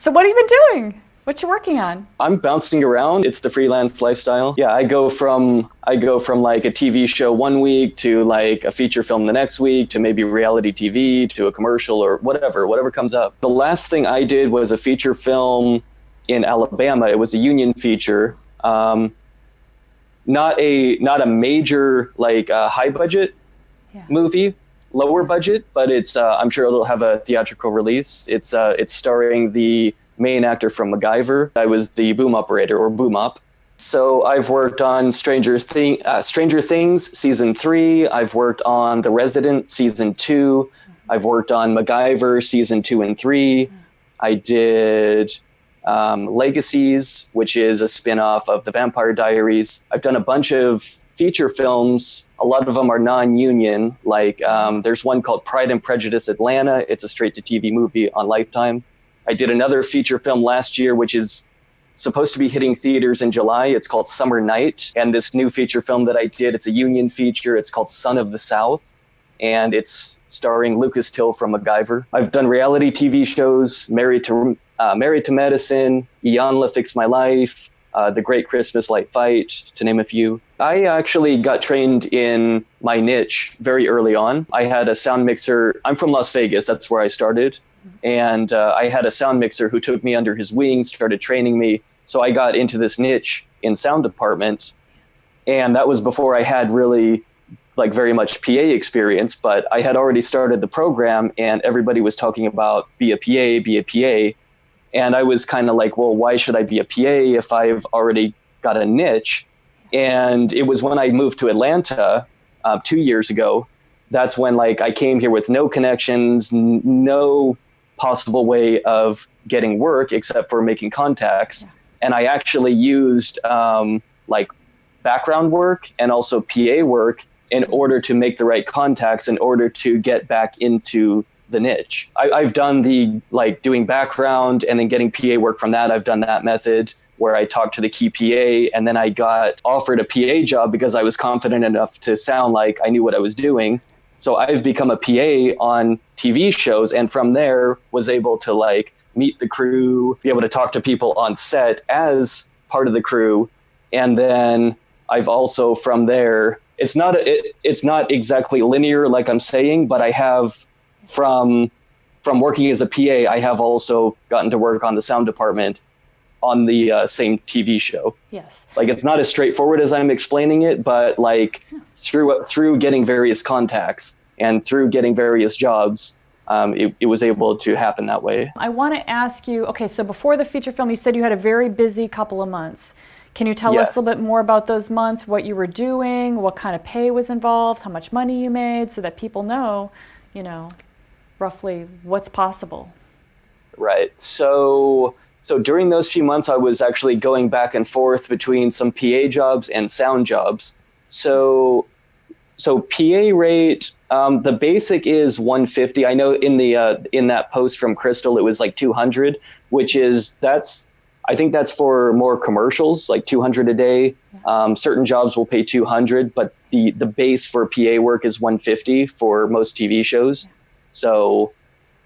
So what have you been doing? What you working on? I'm bouncing around. It's the freelance lifestyle. Yeah, I go from like a TV show one week to like a feature film the next week to maybe reality TV to a commercial or whatever comes up. The last thing I did was a feature film in Alabama. It was a union feature. Not a major like high budget movie, lower budget, but it's I'm sure it'll have a theatrical release. It's starring the main actor from MacGyver. I was the boom operator or boom op. So I've worked on Stranger Things season 3. I've worked on The Resident season 2. I've worked on MacGyver season 2 and 3. I did Legacies, which is a spin-off of The Vampire Diaries. I've done a bunch of feature films. A lot of them are non-union. Like there's one called Pride and Prejudice Atlanta. It's a straight-to-TV movie on Lifetime. I did another feature film last year, which is supposed to be hitting theaters in July. It's called Summer Night. And this new feature film that I did, it's a union feature. It's called Son of the South. And it's starring Lucas Till from MacGyver. I've done reality TV shows, Married to Medicine, Iyanla Fix My Life, The Great Christmas Light Fight, to name a few. I actually got trained in my niche very early on. I had a sound mixer. I'm from Las Vegas. That's where I started. And I had a sound mixer who took me under his wing, started training me. So I got into this niche in sound department. And that was before I had really like very much PA experience, but I had already started the program and everybody was talking about be a PA. And I was kind of like, well, why should I be a PA if I've already got a niche? And it was when I moved to Atlanta 2 years ago. That's when like I came here with no connections, no possible way of getting work except for making contacts. And I actually used like background work and also PA work in order to make the right contacts, in order to get back into the niche. I've done the like doing background and then getting PA work from that. I've done that method where I talked to the key PA and then I got offered a PA job because I was confident enough to sound like I knew what I was doing. So I've become a PA on TV shows, and from there was able to like meet the crew, be able to talk to people on set as part of the crew. And then I've also from there, it's not exactly linear like I'm saying, but I have from working as a PA, I have also gotten to work on the sound department on the same TV show. Yes. Like it's not as straightforward as I'm explaining it, but like through getting various contacts and through getting various jobs, it was able to happen that way. I want to ask you, okay, so before the feature film, you said you had a very busy couple of months. Can you tell us a little bit more about those months, what you were doing, what kind of pay was involved, how much money you made, so that people know, you know, roughly what's possible? Right. So during those few months, I was actually going back and forth between some PA jobs and sound jobs. So PA rate, the basic is 150. I know in that post from Crystal, it was like 200, which is I think that's for more commercials, like 200 a day. Certain jobs will pay 200, but the base for PA work is 150 for most TV shows. So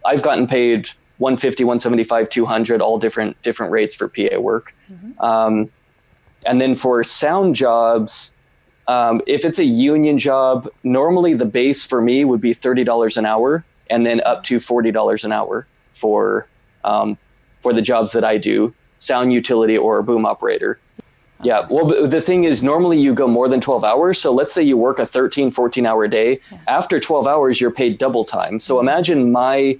I've gotten paid 150, 175, 200, all different rates for PA work. And then for sound jobs, if it's a union job, normally the base for me would be $30 an hour and then up to $40 an hour for the jobs that I do, sound utility or boom operator. Yeah, well, the thing is normally you go more than 12 hours. So let's say you work a 13, 14-hour day. After 12 hours, you're paid double time. So imagine my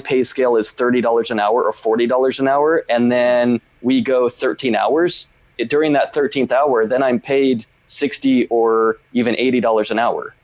pay scale is $30 an hour or $40 an hour. And then we go 13 hours. During that 13th hour, then I'm paid $60 or even $80 an hour.